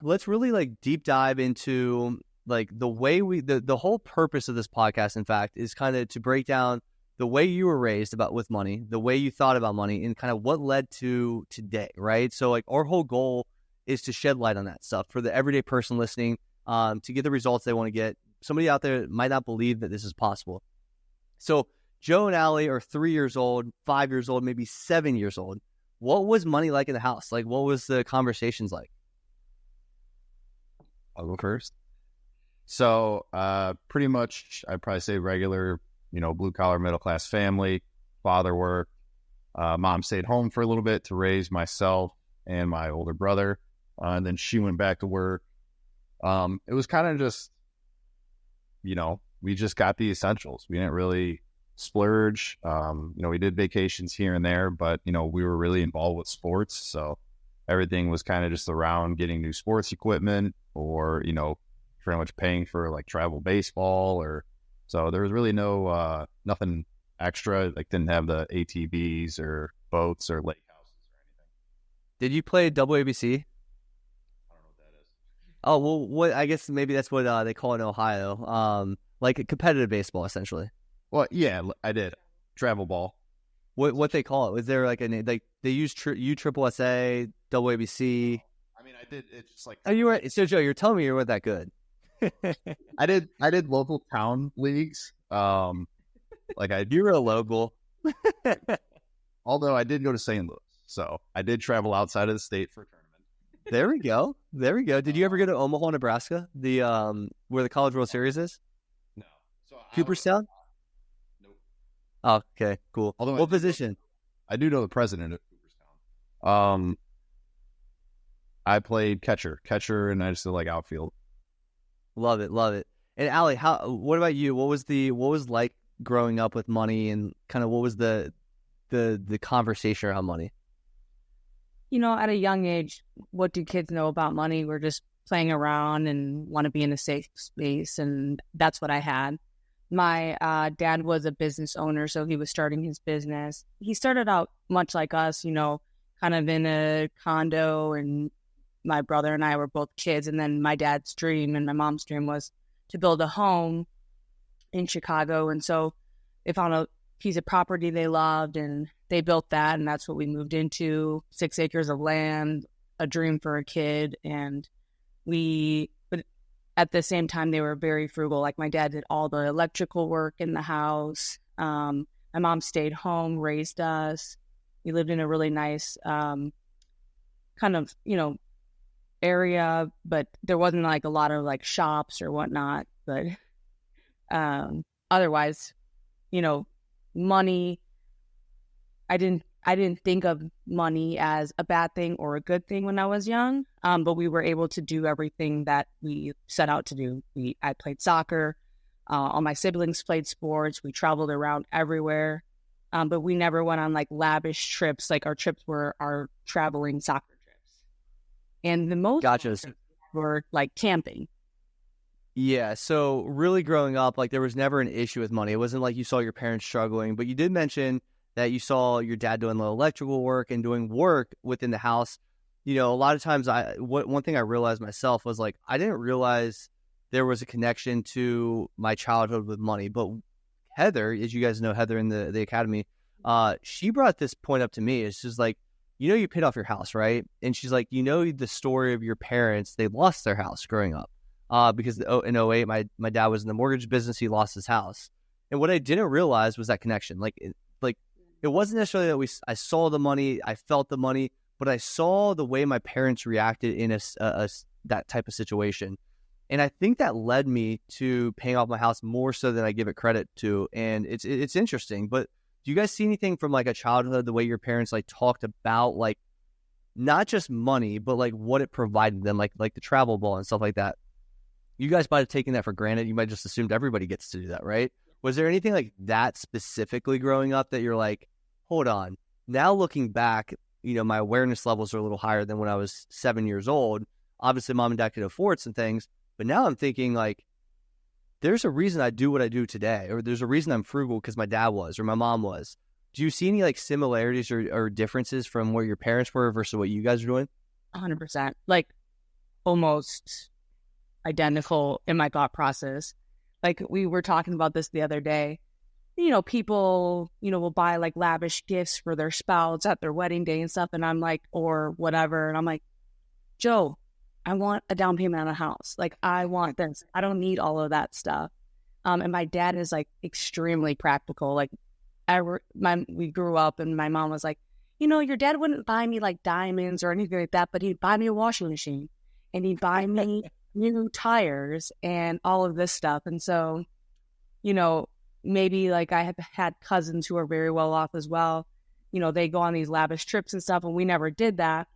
let's really like deep dive into like the way the whole purpose of this podcast, in fact, is kind of to break down the way you were raised with money, the way you thought about money, and kind of what led to today, right? So like our whole goal is to shed light on that stuff for the everyday person listening, to get the results they want to get. Somebody out there might not believe that this is possible. So Joe and Allie are 3 years old, 5 years old, maybe 7 years old. What was money like in the house? Like, what was the conversations like? I'll go first. So pretty much, I'd probably say regular, blue collar, middle class family. Father worked. Mom stayed home for a little bit to raise myself and my older brother. And then she went back to work. It was kind of just, we just got the essentials. We didn't really splurge. We did vacations here and there, but, we were really involved with sports. So everything was kind of just around getting new sports equipment or, pretty much paying for like travel baseball so there was really nothing extra, like didn't have the ATVs or boats or lake houses or anything. Did you play WABC? I don't know what that is. Oh, well, what I guess maybe that's what they call it in Ohio. Like a competitive baseball, essentially. Well, yeah, I did. Travel ball. What they call it? Was there like a name? Like they use USSSA, WABC? I mean, I did. It's just like. Oh, you were so Joe. You're telling me you weren't that good. I did local town leagues. You were a local. Although I did go to St. Louis, so I did travel outside of the state for a tournament. There we go. Did you ever go to Omaha, Nebraska? The where the College World Series is? No. So Cooperstown? Nope. Oh, okay, cool. Although what position? I do know the president of Cooperstown. I played catcher, and I just did like outfield. Love it. And Allie, what about you? What was like growing up with money, and kind of what was the conversation around money? At a young age, what do kids know about money? We're just playing around and want to be in a safe space, and that's what I had. My dad was a business owner, so he was starting his business. He started out much like us, kind of in a condo, and my brother and I were both kids. And then my dad's dream and my mom's dream was to build a home in Chicago. And so they found a piece of property they loved, and they built that. And that's what we moved into, 6 acres of land, a dream for a kid. But at the same time, they were very frugal. Like my dad did all the electrical work in the house. My mom stayed home, raised us. We lived in a really nice kind of, area, but there wasn't like a lot of like shops or whatnot. But otherwise, money, I didn't think of money as a bad thing or a good thing when I was young. But we were able to do everything that we set out to do. I played soccer. All my siblings played sports. We traveled around everywhere. But we never went on like lavish trips. Like our trips were our traveling soccer trips. And the most were like camping. Yeah. So really growing up, like there was never an issue with money. It wasn't like you saw your parents struggling, but you did mention that you saw your dad doing the electrical work and doing work within the house. A lot of times one thing I realized myself was like, I didn't realize there was a connection to my childhood with money. But Heather, as you guys know, Heather in the academy, she brought this point up to me. It's just like, you paid off your house, right? And she's like, the story of your parents, they lost their house growing up. Because in 08, my dad was in the mortgage business. He lost his house. And what I didn't realize was that connection. It wasn't necessarily that I saw the money, I felt the money, but I saw the way my parents reacted in that type of situation. And I think that led me to paying off my house more so than I give it credit to. And it's interesting, but do you guys see anything from like a childhood, the way your parents like talked about like not just money, but like what it provided them, like the travel ball and stuff like that? You guys might have taken that for granted. You might have just assumed everybody gets to do that, right? Was there anything like that specifically growing up that you're like, hold on, now looking back, my awareness levels are a little higher than when I was 7 years old. Obviously, mom and dad could afford some things, but now I'm thinking like, there's a reason I do what I do today, or there's a reason I'm frugal because my dad was or my mom was. Do you see any like similarities or differences from where your parents were versus what you guys are doing? 100%. Like almost identical in my thought process. Like we were talking about this the other day. People, will buy like lavish gifts for their spouse at their wedding day and stuff. And I'm like, or whatever. And I'm like, Joe, I want a down payment on a house. Like, I want this. I don't need all of that stuff. And my dad is like extremely practical. Like, we grew up and my mom was like, your dad wouldn't buy me like diamonds or anything like that, but he'd buy me a washing machine and he'd buy me new tires and all of this stuff. And so, maybe like I have had cousins who are very well off as well. They go on these lavish trips and stuff, and we never did that,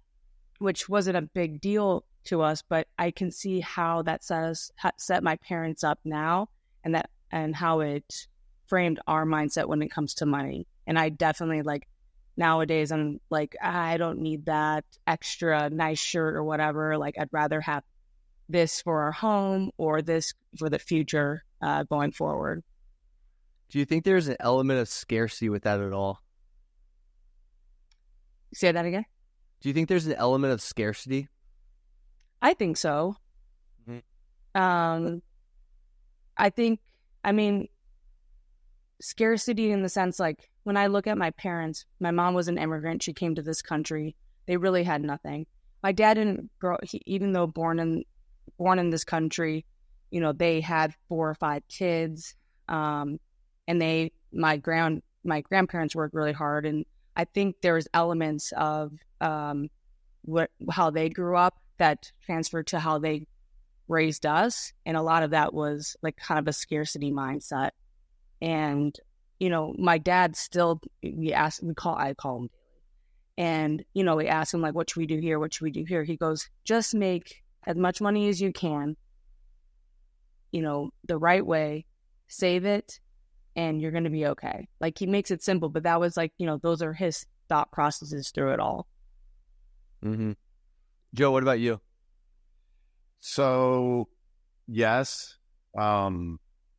which wasn't a big deal to us. But I can see how that set my parents up now, and how it framed our mindset when it comes to money. And I definitely like nowadays I'm like, I don't need that extra nice shirt or whatever. Like I'd rather have this for our home or this for the future going forward. Do you think there's an element of scarcity with that at all? Say that again? Do you think there's an element of scarcity? I think so. Mm-hmm. I mean, scarcity in the sense like when I look at my parents, my mom was an immigrant. She came to this country. They really had nothing. My dad didn't grow, even though born in this country, they had 4 or 5 kids. And my grandparents worked really hard. And I think there's elements of how they grew up that transferred to how they raised us. And a lot of that was like kind of a scarcity mindset. And, my dad still, I call him daily. And, we ask him like, what should we do here? What should we do here? He goes, just make as much money as you can, the right way, save it, and you're going to be okay. Like he makes it simple, but that was like, those are his thought processes through it all. Mm-hmm. Joe, what about you? So, yes.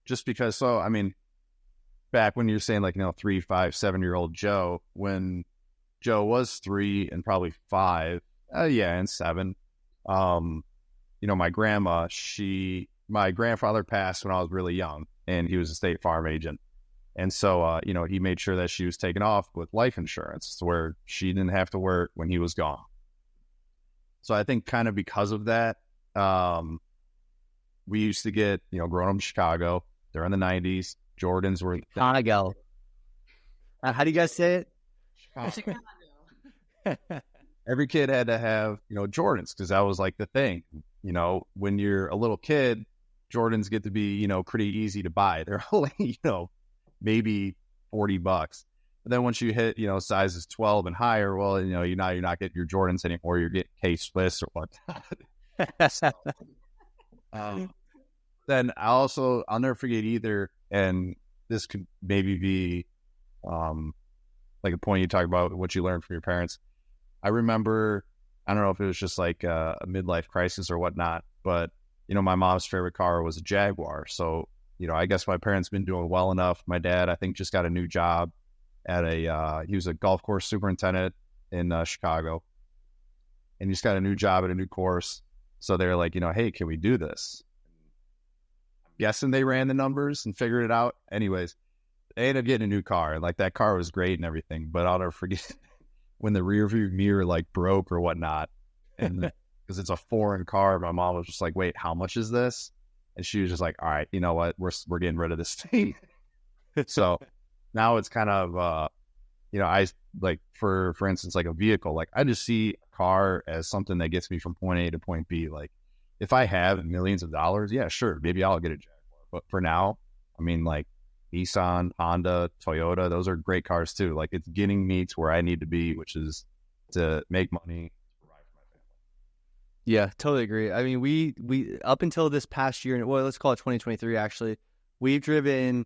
Just because, back when you're saying like, 3, 5, 7-year-old Joe, when Joe was 3 and probably 5, and 7, my grandma, my grandfather passed when I was really young and he was a State Farm agent. And so, he made sure that she was taken off with life insurance to where she didn't have to work when he was gone. So I think kind of because of that, we used to get, growing up in Chicago during the 90s, Jordans were... Chicago. How do you guys say it? Chicago. Every kid had to have, Jordans because that was like the thing. When you're a little kid, Jordans get to be, pretty easy to buy. They're only, maybe $40. But then once you hit, sizes 12 and higher, well, you're not getting your Jordans anymore. You're getting K-Swiss or whatnot. So, then I'll never forget either. And this could maybe be like a point you talk about what you learned from your parents. I remember, I don't know if it was just like a midlife crisis or whatnot, but, my mom's favorite car was a Jaguar. So, I guess my parents been doing well enough. My dad, I think, just got a new job at he was a golf course superintendent in Chicago. And he just got a new job at a new course. So they're like, hey, can we do this? I'm guessing they ran the numbers and figured it out. Anyways, they ended up getting a new car. Like that car was great and everything, but I'll never forget when the rear view mirror like broke or whatnot. And because it's a foreign car, my mom was just like, wait, how much is this? And she was just like, all right, you know what? We're getting rid of this thing. So now it's kind of, I like, for instance, like a vehicle, like I just see a car as something that gets me from point A to point B. Like if I have millions of dollars, yeah, sure, maybe I'll get a Jaguar. But for now, like Nissan, Honda, Toyota, those are great cars too. Like it's getting me to where I need to be, which is to make money. Yeah, totally agree. I mean, we up until this past year, well, let's call it 2023, actually, we've driven,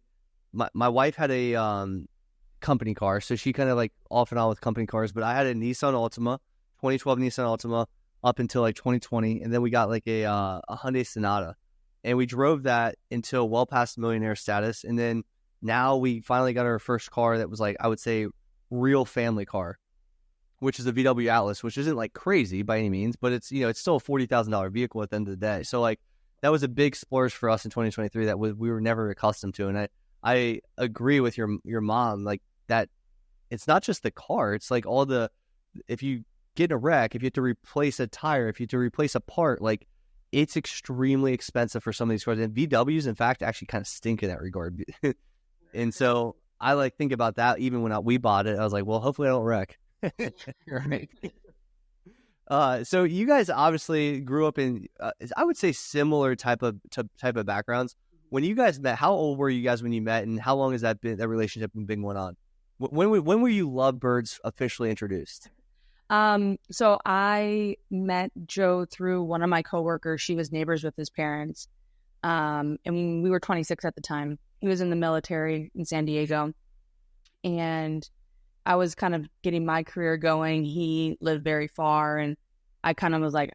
my wife had a company car, so she kind of like off and on with company cars, but I had a Nissan Altima, 2012 Nissan Altima, up until like 2020, and then we got like a Hyundai Sonata, and we drove that until well past millionaire status, and then now we finally got our first car that was like, I would say, real family car. which is a VW Atlas, which isn't like crazy by any means, but it's, it's still a $40,000 vehicle at the end of the day. So like that was a big splurge for us in 2023 that we were never accustomed to. And I agree with your mom, like that it's not just the car. It's like if you get in a wreck, if you have to replace a tire, if you have to replace a part, like it's extremely expensive for some of these cars. And VWs, in fact, actually kind of stink in that regard. And so I like think about that even when we bought it. I was like, well, hopefully I don't wreck. Right. So you guys obviously grew up in, I would say, similar type of backgrounds. When you guys met, how old were you guys when you met, and how long has that relationship been going on? When were you lovebirds officially introduced? So I met Joe through one of my coworkers. She was neighbors with his parents. And we were 26 at the time. He was in the military in San Diego, and I was kind of getting my career going. He lived very far, and I kind of was like,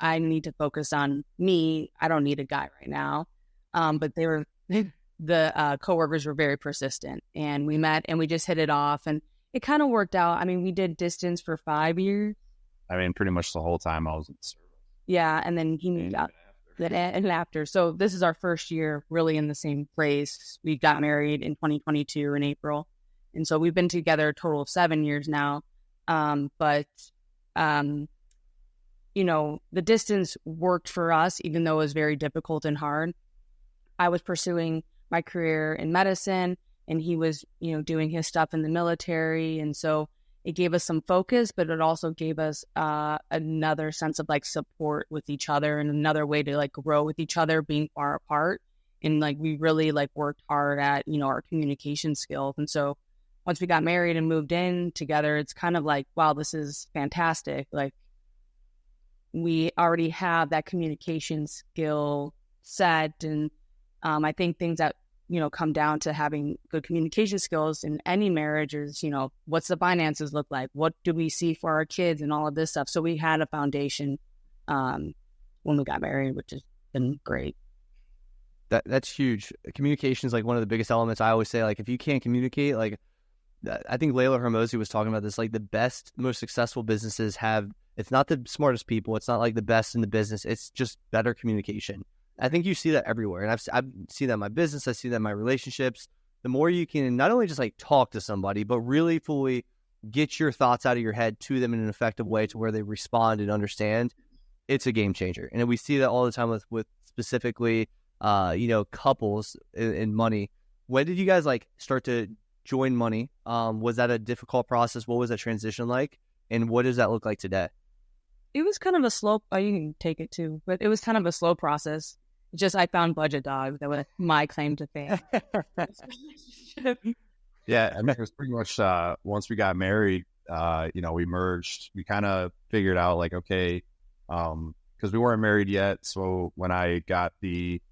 I need to focus on me. I don't need a guy right now. But the coworkers were very persistent, and we met and we just hit it off, and it kind of worked out. I mean, we did distance for 5 years. I mean, pretty much the whole time I was in service. Yeah, and then he moved out. And after. So this is our first year really in the same place. We got married in 2022 in April. And so we've been together a total of 7 years now. But the distance worked for us, even though it was very difficult and hard. I was pursuing my career in medicine, and he was, doing his stuff in the military. And so it gave us some focus, but it also gave us another sense of like support with each other, and another way to like grow with each other, being far apart. And like we really like worked hard at our communication skills. And so once we got married and moved in together, it's kind of like, wow, this is fantastic. Like we already have that communication skill set. And I think things that come down to having good communication skills in any marriage is, what's the finances look like? What do we see for our kids and all of this stuff? So we had a foundation when we got married, which has been great. That's huge. Communication is like one of the biggest elements. I always say, like, if you can't communicate, like, I think Layla Hermosi was talking about this, like the best, most successful businesses it's not the smartest people. It's not like the best in the business. It's just better communication. I think you see that everywhere. And I've seen that in my business. I see that in my relationships. The more you can not only just like talk to somebody, but really fully get your thoughts out of your head to them in an effective way to where they respond and understand, it's a game changer. And we see that all the time with specifically, couples in money. When did you guys like start to join money? Was that a difficult process? What was that transition like? And what does that look like today? It was kind of a slow, you can take it too, but it was kind of a slow process. Just I found Budgetdog. That was my claim to fame. Yeah, I mean, it was pretty much once we got married, we merged. We kind of figured out like, okay, because we weren't married yet. So when I got the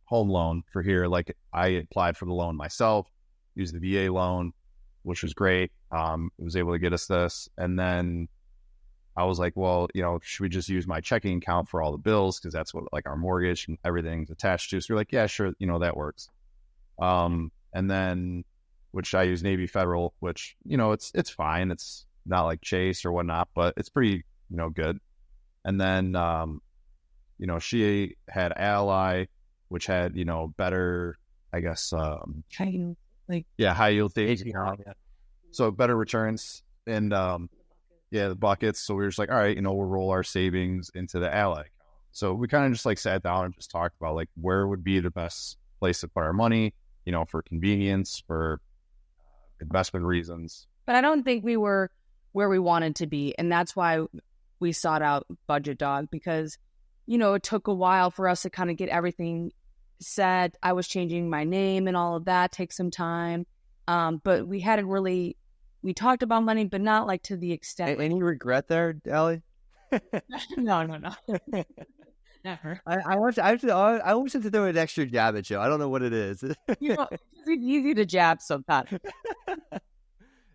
home loan for here, like I applied for the loan myself, used the VA loan, which was great. It was able to get us this. And then I was like, well, should we just use my checking account for all the bills? Because that's what like our mortgage and everything's attached to. So we're like, yeah, sure. That works. And then, which I use Navy Federal, which, it's fine. It's not like Chase or whatnot, but it's pretty, good. And then, she had Ally, which had, better, I guess, high yield things. So better returns and, the buckets. So we were just like, all right, we'll roll our savings into the Ally account. So we kind of just like sat down and just talked about like where would be the best place to put our money, for convenience, for investment reasons. But I don't think we were where we wanted to be. And that's why we sought out Budgetdog, because, it took a while for us to kind of get everything set. I was changing my name and all of that, take some time. But we hadn't really, we talked about money, but not like to the extent. Any regret there, Allie? No. Never. I always have to throw an extra jab at you. I don't know what it is. It's easy to jab sometimes.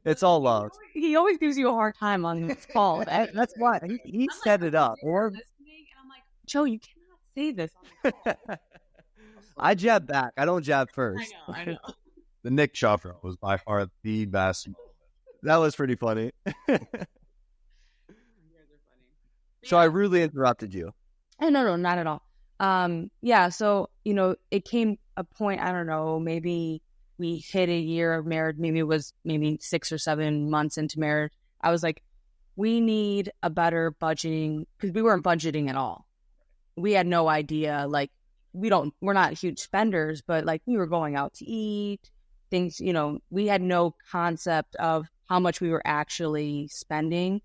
It's all love. He always gives you a hard time on this call. That's why he set it up. And I'm like, Joe, you cannot say this on the call. I jab back. I don't jab first. I know. The Nick Chuff was by far the best. That was pretty funny. So I rudely interrupted you. Oh, no, not at all. Yeah, so, it came a point, I don't know, maybe we hit a year of marriage, maybe it was 6 or 7 months into marriage. I was like, we need a better budgeting, because we weren't budgeting at all. We had no idea, like, we're not huge spenders, but like we were going out to eat, things, we had no concept of how much we were actually spending.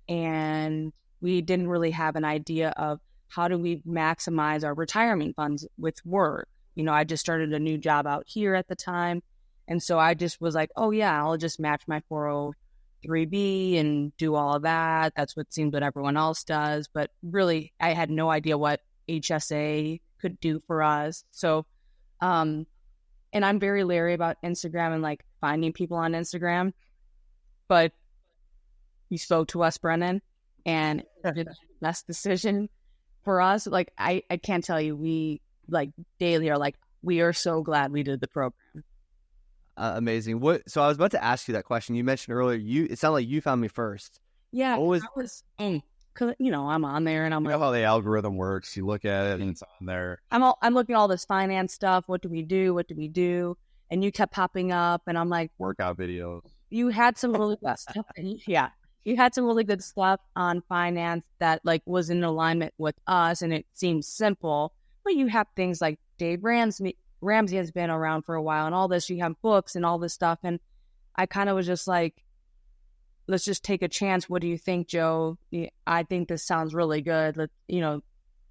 And we didn't really have an idea of how do we maximize our retirement funds with work. I just started a new job out here at the time. And so I just was like, oh yeah, I'll just match my 403B and do all of that. That's what seems what everyone else does. But really, I had no idea what HSA could do for us. So, and I'm very leery about Instagram and like finding people on Instagram. But you spoke to us, Brennan, and it's the best decision for us. Like, I can't tell you, we like daily are like, we are so glad we did the program. Amazing. So I was about to ask you that question. You mentioned earlier, it sounded like you found me first. Yeah. Cause, I'm on there and I'm like, how the algorithm works. You look at it and it's on there. I'm looking at all this finance stuff. What do we do? And you kept popping up and I'm like, workout videos. You had some really good stuff. Yeah. You had some really good stuff on finance that like was in alignment with us and it seems simple, but you have things like Dave Ramsey has been around for a while and all this, you have books and all this stuff. And I kind of was just like, let's just take a chance. What do you think, Joe? I think this sounds really good.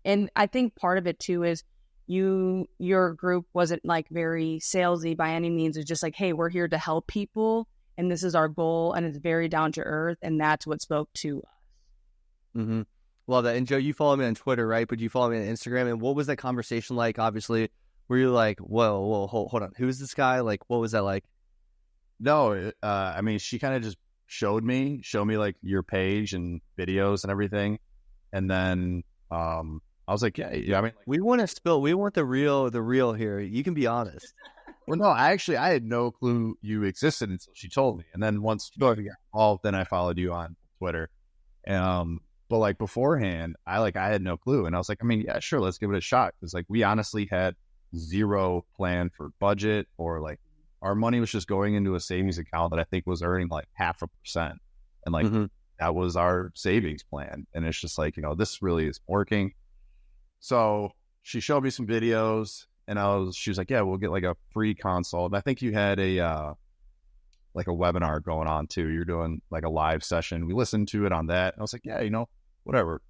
And I think part of it too is your group wasn't like very salesy by any means. It's just like, hey, we're here to help people. And this is our goal, and it's very down to earth, and that's what spoke to us. Mm-hmm. Love that. And Joe, you follow me on Twitter, right? But you follow me on Instagram. And what was that conversation like? Obviously, were you like, whoa, hold on, who's this guy? Like, what was that like? No, I mean, she kind of just showed me like your page and videos and everything, and then I was like, yeah. I mean, like, we want the real here. You can be honest. Well, no, I had no clue you existed until she told me. And then once you got involved, then I followed you on Twitter. But like beforehand, I had no clue. And I was like, I mean, yeah, sure, let's give it a shot. Because like we honestly had zero plan for budget or like our money was just going into a savings account that I think was earning like 0.5%. And like that was our savings plan. And it's just like, this really is working. So she showed me some videos. And she was like, yeah, we'll get like a free consult. And I think you had like a webinar going on too. You're doing like a live session. We listened to it on that. And I was like, yeah, whatever.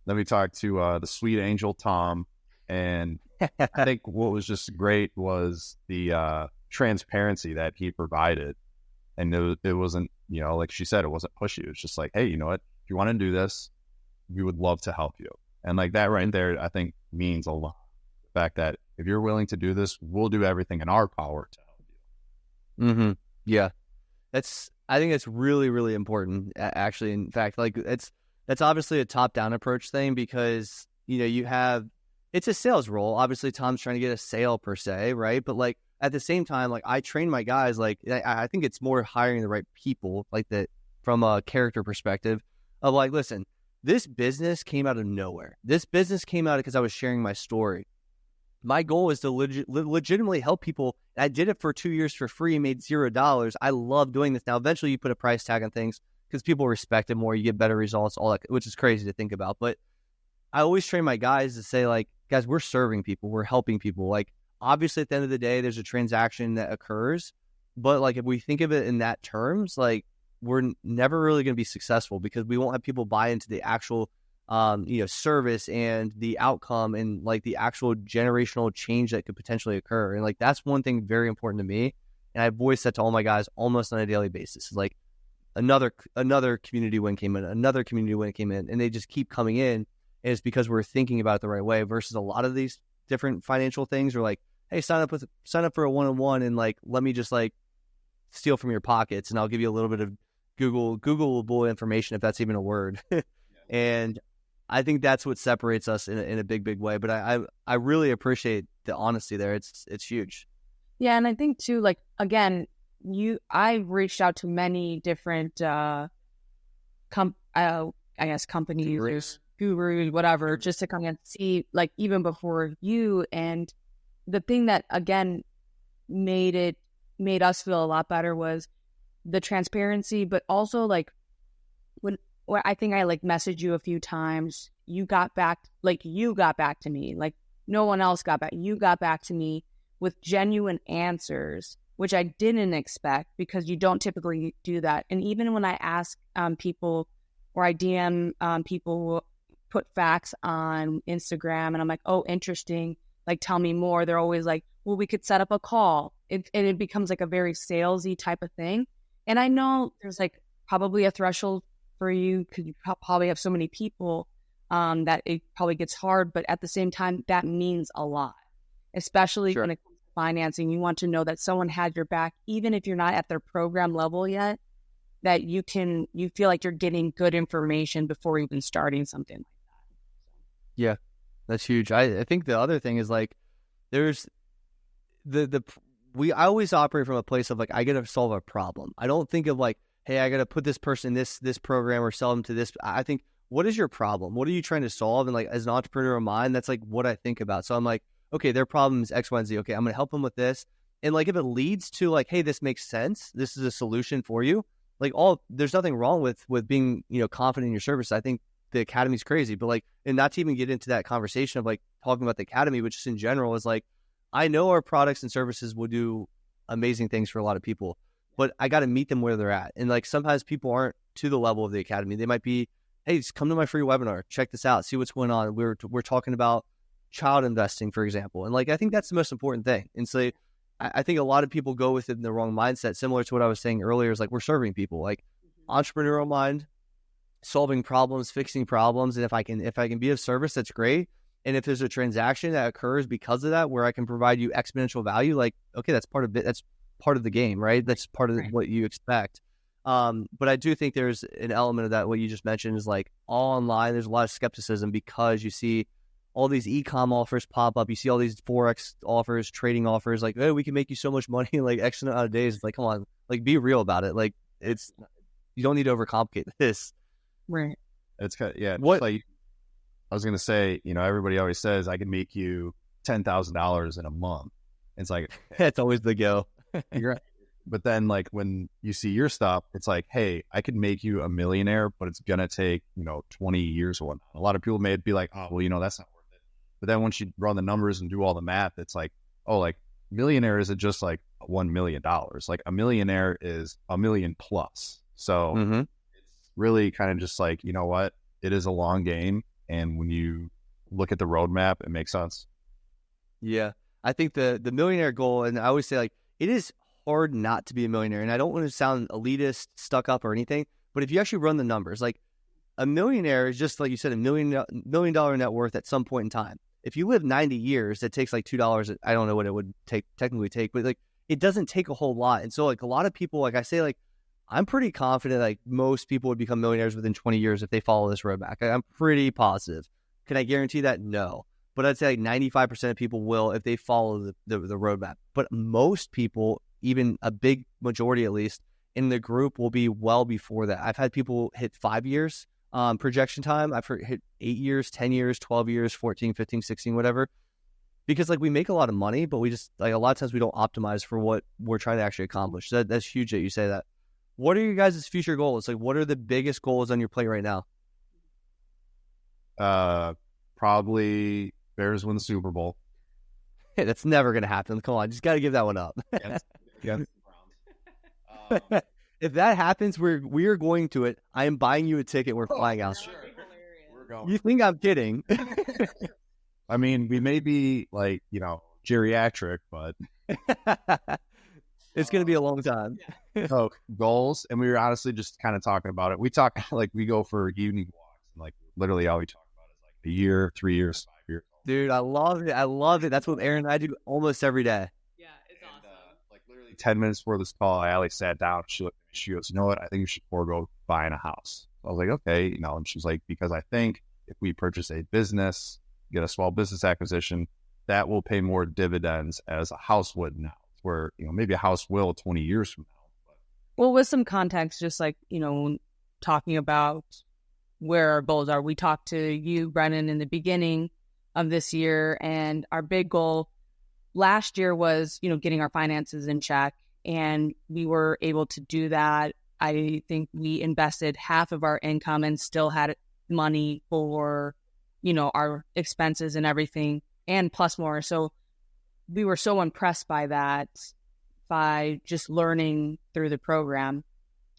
Then we talked to the sweet angel, Tom. And I think what was just great was the transparency that he provided. And it wasn't, like she said, it wasn't pushy. It was just like, hey, you know what? If you want to do this, we would love to help you. And like that right there, I think means a lot. The fact that if you're willing to do this, we'll do everything in our power to help you. Mm-hmm. Yeah. I think it's really, really important, actually. In fact, like that's obviously a top-down approach thing because, it's a sales role. Obviously, Tom's trying to get a sale per se, right? But like at the same time, like I train my guys, like I think it's more hiring the right people, like that from a character perspective of like, listen, this business came out of nowhere. This business came out because I was sharing my story. My goal is to legitimately help people. I did it for 2 years for free, made $0. I love doing this. Now, eventually you put a price tag on things because people respect it more. You get better results, all that, which is crazy to think about. But I always train my guys to say, like, guys, we're serving people. We're helping people. Like, obviously, at the end of the day, there's a transaction that occurs. But, like, if we think of it in that terms, like, we're never really going to be successful because we won't have people buy into the actual service and the outcome and like the actual generational change that could potentially occur. And like, that's one thing very important to me. And I've always said to all my guys almost on a daily basis, like another community win came in, and they just keep coming in. And it's because we're thinking about it the right way versus a lot of these different financial things are like, hey, sign up for a one-on-one and like, let me just like steal from your pockets and I'll give you a little bit of Googleable information, if that's even a word. And I think that's what separates us in a big, big way. But I really appreciate the honesty there. It's huge. Yeah. And I think too, like, again, I reached out to many different, companies, gurus, whatever, just to kind of see, like, even before you. And the thing that, again, made us feel a lot better was the transparency, but also, like, when I think I, like, messaged you a few times, you got back to me, like, no one else got back. You got back to me with genuine answers, which I didn't expect, because you don't typically do that. And even when I ask people, or I DM people who put facts on Instagram, and I'm like, oh, interesting, like, tell me more, they're always like, well, we could set up a call. And it becomes like a very salesy type of thing. And I know there's, like, probably a threshold for you, because you probably have so many people that it probably gets hard. But at the same time, that means a lot, especially when it comes to financing. You want to know that someone had your back, even if you're not at their program level yet, that you feel like you're getting good information before even starting something like that. Yeah, that's huge. I think the other thing is, like, there's I always operate from a place of, like, I got to solve a problem. I don't think of, like, hey, I got to put this person in this program or sell them to this. I think, what is your problem? What are you trying to solve? And, like, as an entrepreneur of mine, that's, like, what I think about. So I'm like, okay, their problem is X, Y, and Z. Okay, I'm going to help them with this. And, like, if it leads to, like, hey, this makes sense, this is a solution for you, like, there's nothing wrong with being, confident in your service. I think the academy's crazy, but, like, and not to even get into that conversation of, like, talking about the academy, which is in general is, like, I know our products and services will do amazing things for a lot of people, but I got to meet them where they're at. And, like, sometimes people aren't to the level of the academy. They might be, hey, just come to my free webinar, check this out, see what's going on. We're talking about child investing, for example. And, like, I think that's the most important thing. And so I think a lot of people go with it in the wrong mindset, similar to what I was saying earlier, is, like, we're serving people, like, entrepreneurial mind, solving problems, fixing problems. And if I can be of service, that's great. And if there's a transaction that occurs because of that, where I can provide you exponential value, like, okay, that's part of it. That's part of the game, right? That's part of what you expect. But I do think there's an element of that. What you just mentioned is, like, all online, there's a lot of skepticism, because you see all these e-com offers pop up. You see all these Forex offers, trading offers, like, hey, we can make you so much money in, like, X amount of days. It's like, come on, like, be real about it. Like, you don't need to overcomplicate this. Right. It's kind of, yeah. What like I was going to say, everybody always says I can make you $10,000 in a month. It's like, that's always the go. You're right. But then, like, when you see your stuff, it's like, hey, I could make you a millionaire, but it's going to take, 20 years or whatnot. A lot of people may be like, oh, well, that's not worth it. But then once you run the numbers and do all the math, it's like, oh, like, millionaire isn't just like $1 million. Like, a millionaire is $1 million plus. So it's really kind of just like, you know what? It is a long game. And when you look at the roadmap, it makes sense. Yeah. I think the millionaire goal, and I always say, like, it is hard not to be a millionaire. And I don't want to sound elitist, stuck up, or anything, but if you actually run the numbers, like, a millionaire is just, like you said, $1 million net worth at some point in time. If you live 90 years, it takes like $2. I don't know what it would technically take, but, like, it doesn't take a whole lot. And so, like, a lot of people, like I say, like, I'm pretty confident, like, most people would become millionaires within 20 years if they follow this roadmap. I'm pretty positive. Can I guarantee that? No. But I'd say, like, 95% of people will if they follow the roadmap. But most people, even a big majority at least, in the group will be well before that. I've had people hit 5 years projection time. I've hit 8 years, 10 years, 12 years, 14, 15, 16, whatever. Because, like, we make a lot of money, but we just, like, a lot of times we don't optimize for what we're trying to actually accomplish. So that's huge that you say that. What are your guys' future goals? Like, what are the biggest goals on your plate right now? Probably Bears win the Super Bowl. Hey, that's never going to happen. Come on, just got to give that one up. Yes. If that happens, we are going to it. I am buying you a ticket. We're flying out. Sure. We're going. You think I'm kidding? I mean, we may be, like, geriatric, but it's going to be a long time. So, goals, and we were honestly just kind of talking about it. We talk, like, we go for evening walks, and, like, literally all we talk about is, like, a year, 3 years, 5 years. Dude, I love it. That's what Aaron and I do almost every day. Yeah, it's awesome. Like, literally 10 minutes before this call, Allie sat down. She looked at me. She goes, you know what? I think you should forego buying a house. I was like, okay. And she's like, because I think if we purchase a business, get a small business acquisition, that will pay more dividends as a house would now. where, maybe a house will 20 years from now. Well, with some context, just like, talking about where our goals are. We talked to you, Brennan, in the beginning of this year, and our big goal last year was, getting our finances in check, and we were able to do that. I think we invested half of our income and still had money for, our expenses and everything, and plus more. So we were so impressed by that, by just learning through the program.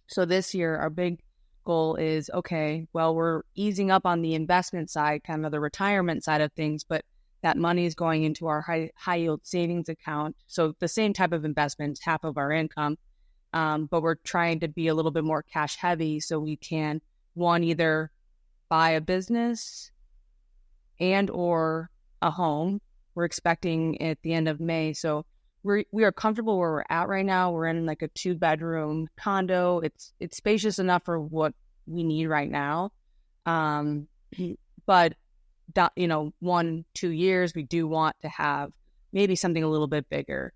So this year, our big goal is, okay, well, we're easing up on the investment side, kind of the retirement side of things, but that money is going into our high yield savings account. So the same type of investments, half of our income, but we're trying to be a little bit more cash heavy so we can, one, either buy a business and or a home. We're expecting at the end of May. So we are comfortable where we're at right now. We're in like a 2-bedroom condo. It's spacious enough for what we need right now. But 1-2 years, we do want to have maybe something a little bit bigger.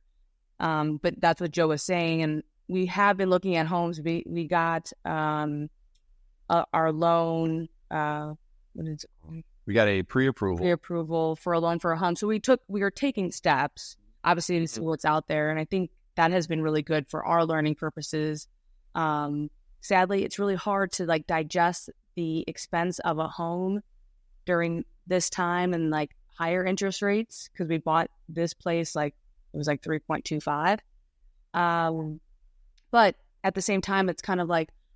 But that's what Joe was saying. And we have been looking at homes. We got our loan. What is it called? We got a pre-approval for a loan for a home. So we are taking steps, obviously, to see what's out there. And I think that has been really good for our learning purposes. Sadly, it's really hard to digest the expense of a home during this time and higher interest rates, because we bought this place it was 3.25. But at the same time, it's kind of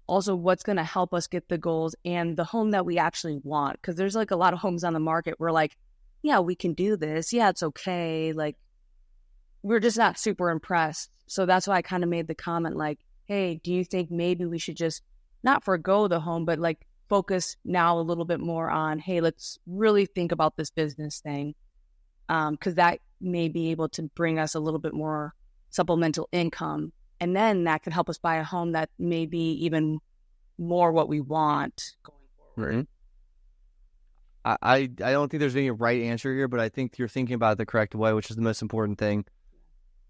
also what's going to help us get the goals and the home that we actually want. Because there's a lot of homes on the market where yeah, we can do this. Yeah, it's okay. We're just not super impressed. So that's why I kind of made the comment hey, do you think maybe we should just not forgo the home, but focus now a little bit more on, hey, let's really think about this business thing. Because that may be able to bring us a little bit more supplemental income. And then that could help us buy a home that may be even more what we want going forward. Right. I don't think there's any right answer here, but I think you're thinking about it the correct way, which is the most important thing.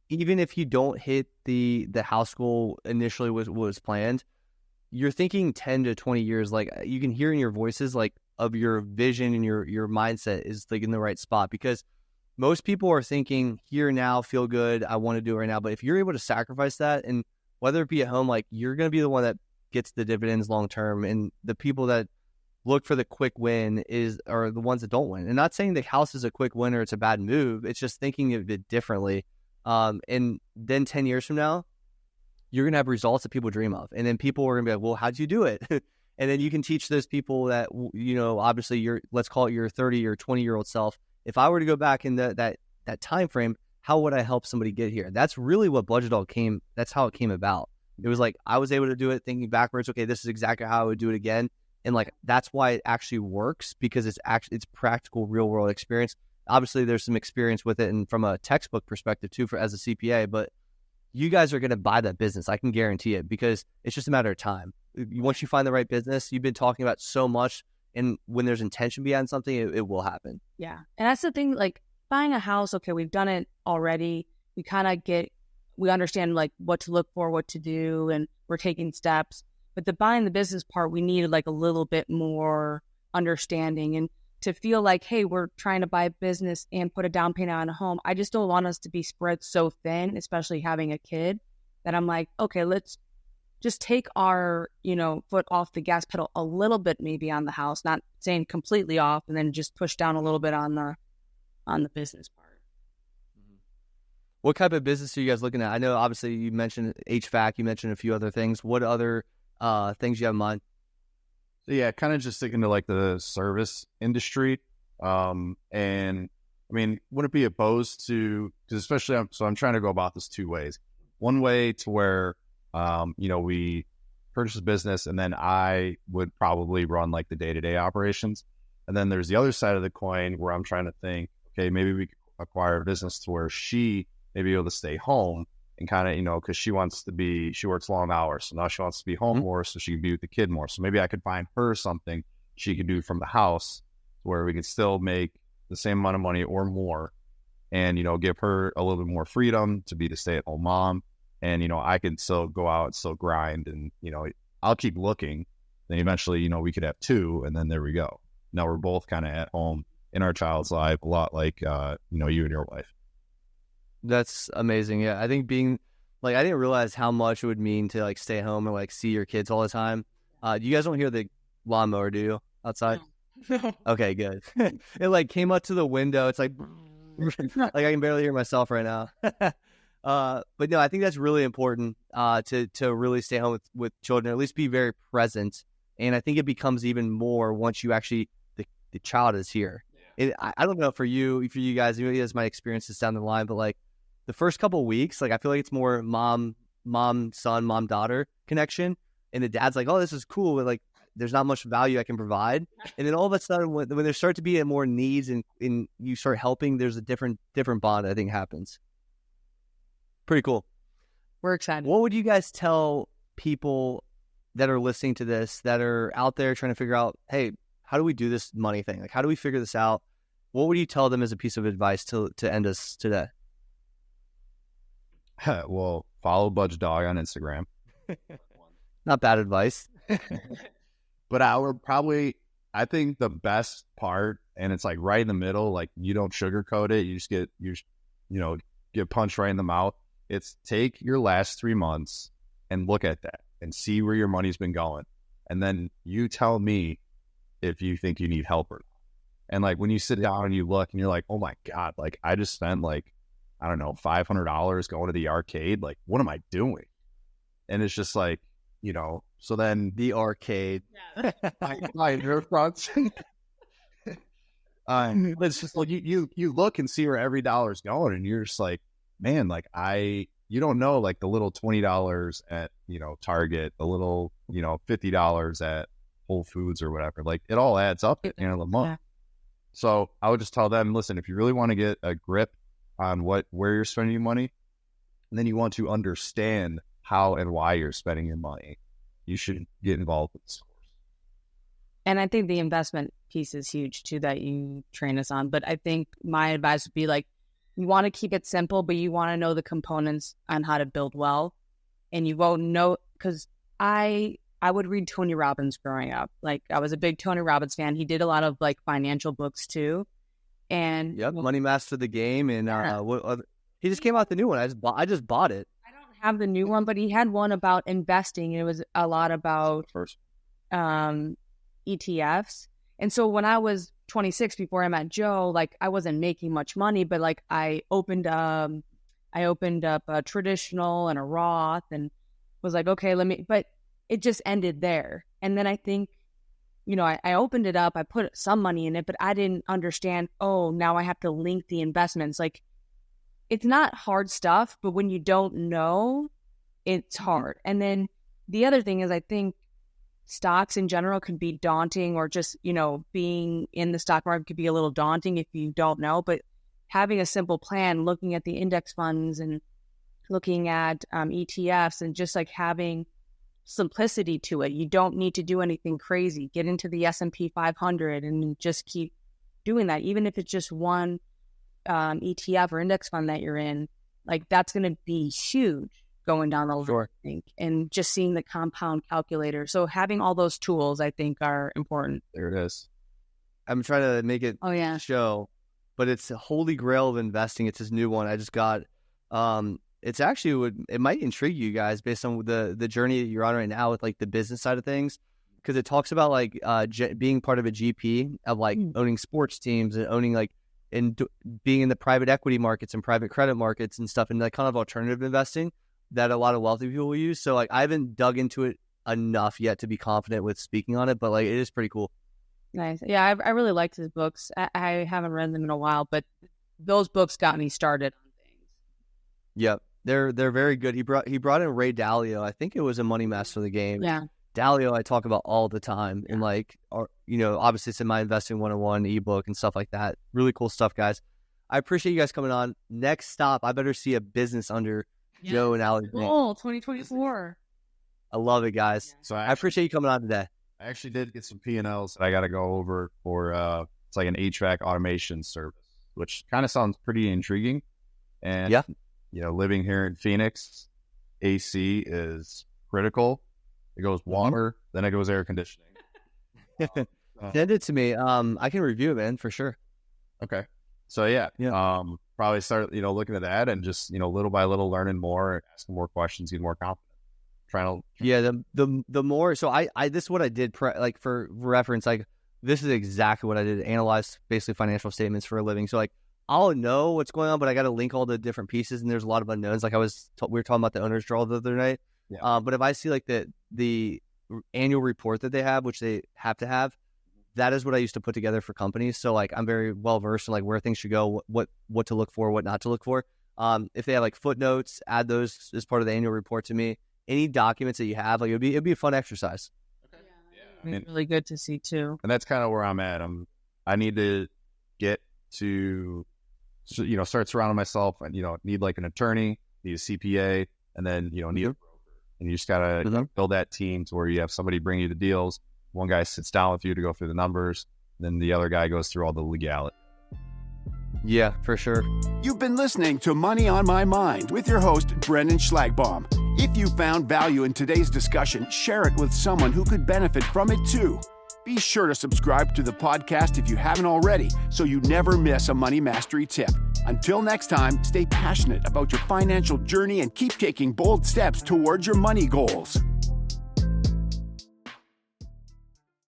Even if you don't hit the house goal initially was planned, you're thinking 10 to 20 years. You can hear in your voices of your vision and your mindset is in the right spot, because most people are thinking here now, feel good, I want to do it right now. But if you're able to sacrifice that, and whether it be at home, you're going to be the one that gets the dividends long term, and the people that look for the quick win are the ones that don't win. And not saying the house is a quick win or it's a bad move. It's just thinking of it differently. And then 10 years from now, you're going to have results that people dream of. And then people are going to be well, how'd you do it? And then you can teach those people that, obviously let's call it your 30 or 20-year-old self. If I were to go back in that time frame, how would I help somebody get here? That's really what Budgetdog that's how it came about. It was I was able to do it thinking backwards. Okay, this is exactly how I would do it again. And that's why it actually works, because it's practical, real world experience. Obviously there's some experience with it, and from a textbook perspective too, as a CPA, but you guys are going to buy that business. I can guarantee it, because it's just a matter of time. Once you find the right business, you've been talking about so much, and when there's intention behind something, it will happen. Yeah. And that's the thing, buying a house, okay, we've done it already. We kind of we understand what to look for, what to do, and we're taking steps. But the buying the business part, we needed a little bit more understanding, and to feel hey, we're trying to buy a business and put a down payment on a home. I just don't want us to be spread so thin, especially having a kid, that I'm okay, let's just take our, foot off the gas pedal a little bit, maybe on the house, not saying completely off, and then just push down a little bit on the business part. What type of business are you guys looking at? I know obviously you mentioned HVAC, you mentioned a few other things. What other things you have in mind? So yeah, kind of just sticking to the service industry. And I mean, wouldn't be opposed to, because especially, I'm trying to go about this two ways. One way to where, we purchase a business, and then I would probably run the day-to-day operations. And then there's the other side of the coin where I'm trying to think, okay, maybe we could acquire a business to where she may be able to stay home and kind of, because she works long hours. So now she wants to be home more so she can be with the kid more. So maybe I could find her something she could do from the house where we could still make the same amount of money or more and, give her a little bit more freedom to be the stay-at-home mom. And, I can still go out and still grind, and, I'll keep looking. Then eventually, we could have two, and then there we go. Now we're both kind of at home in our child's life, a lot like, you and your wife. That's amazing. Yeah. I think being like, I didn't realize how much it would mean to like stay home and like see your kids all the time. You guys don't hear the lawnmower, do you, outside? No. Okay, good. It like came up to the window. It's like I can barely hear myself right now. But no, I think that's really important to really stay home with children, or at least be very present. And I think it becomes even more once you actually the child is here. I don't know for you guys, maybe that's my experiences down the line, but like the first couple of weeks, like I feel like it's more mom son, mom daughter connection, and the dad's like, oh, this is cool, but like there's not much value I can provide. And then all of a sudden, when there start to be more needs and you start helping, there's a different bond I think happens. Pretty cool. We're excited. What would you guys tell people that are listening to this, that are out there trying to figure out, hey, how do we do this money thing? Like, how do we figure this out? What would you tell them as a piece of advice to end us today? Well, follow Budgetdog on Instagram. Not bad advice. But I think the best part, and it's like right in the middle, like you don't sugarcoat it. You just get punched right in the mouth. It's take your last 3 months and look at that and see where your money's been going. And then you tell me if you think you need help or not. And like when you sit down and you look and you're like, oh my God, like I just spent like, I don't know, $500 going to the arcade. Like, what am I doing? And it's just like, so then the arcade. Yeah. my nerve fronts. It's just like you look and see where every dollar's going, and you're just like, man, like you don't know, like the little $20 at Target, the little $50 at Whole Foods or whatever, like it all adds up at the end of the month. Yeah. So I would just tell them, listen, if you really want to get a grip on where you're spending your money, and then you want to understand how and why you're spending your money, you should get involved with this course. And I think the investment piece is huge too that you train us on. But I think my advice would be like, you want to keep it simple, but you want to know the components on how to build wealth. And you won't know, because I would read Tony Robbins growing up. Like I was a big Tony Robbins fan. He did a lot of like financial books too. And Money Mastered the Game, and he just came out with the new one. I just bought it. I don't have the new one, but he had one about investing. And it was a lot about ETFs. And so when I was 26, before I met Joe, like I wasn't making much money, but like I opened up a traditional and a Roth, and was like, okay, but it just ended there. And then I think, I opened it up, I put some money in it, but I didn't understand, now I have to link the investments. Like it's not hard stuff, but when you don't know, it's hard. And then the other thing is, I think stocks in general can be daunting, or just, being in the stock market could be a little daunting if you don't know, but having a simple plan, looking at the index funds and looking at ETFs, and just like having simplicity to it. You don't need to do anything crazy. Get into the S&P 500 and just keep doing that. Even if it's just one ETF or index fund that you're in, like that's going to be huge going down the line, I think. And just seeing the compound calculator. So having all those tools, I think, are important. There it is. I'm trying to make it show, but it's the holy grail of investing. It's this new one I just got. It's actually it might intrigue you guys based on the journey that you're on right now with like the business side of things, because it talks about like being part of a GP of like owning sports teams and owning like being in the private equity markets and private credit markets and stuff, and that kind of alternative investing that a lot of wealthy people will use. So like I haven't dug into it enough yet to be confident with speaking on it, but like it is pretty cool. Nice. Yeah, I really liked his books. I haven't read them in a while, but those books got me started on things. Yep. They're very good. He brought in Ray Dalio. I think it was a Money Master of the Game. Yeah. Dalio I talk about all the time. And like, obviously it's in my Investing 101 ebook and stuff like that. Really cool stuff, guys. I appreciate you guys coming on. Next stop, I better see a business under Joe and Allie. Oh, 2024. I love it, guys. So I appreciate you coming on today. I actually did get some P&Ls that I got to go over for, it's like an HVAC automation service. which kind of sounds pretty intriguing. And, Yeah. Living here in Phoenix, AC is critical. It goes water, then it goes air conditioning. Send it to me. I can review it, man, for sure. Okay. So probably start, looking at that and just, little by little learning more, asking more questions, getting more confident. The more, so I this is what I did for reference, like this is exactly what I did, analyze basically financial statements for a living. So like I'll know what's going on, but I got to link all the different pieces, and there's a lot of unknowns. Like we were talking about the owner's draw the other night. Yeah. But if I see like the annual report that they have, which they have to have, that is what I used to put together for companies. So like I'm very well versed in like where things should go, what to look for, what not to look for. If they have like footnotes, add those as part of the annual report to me. Any documents that you have, like it'd be a fun exercise. Okay. Yeah, it's really good to see too. And that's kind of where I'm at. I need to get to, start surrounding myself and, need like an attorney, need a CPA, and then, need a broker. And you just got to build that team to where you have somebody bring you the deals. One guy sits down with you to go through the numbers. Then the other guy goes through all the legality. Yeah, for sure. You've been listening to Money on My Mind with your host, Brendan Schlagbaum. If you found value in today's discussion, share it with someone who could benefit from it too. Be sure to subscribe to the podcast if you haven't already, so you never miss a money mastery tip. Until next time, stay passionate about your financial journey and keep taking bold steps towards your money goals.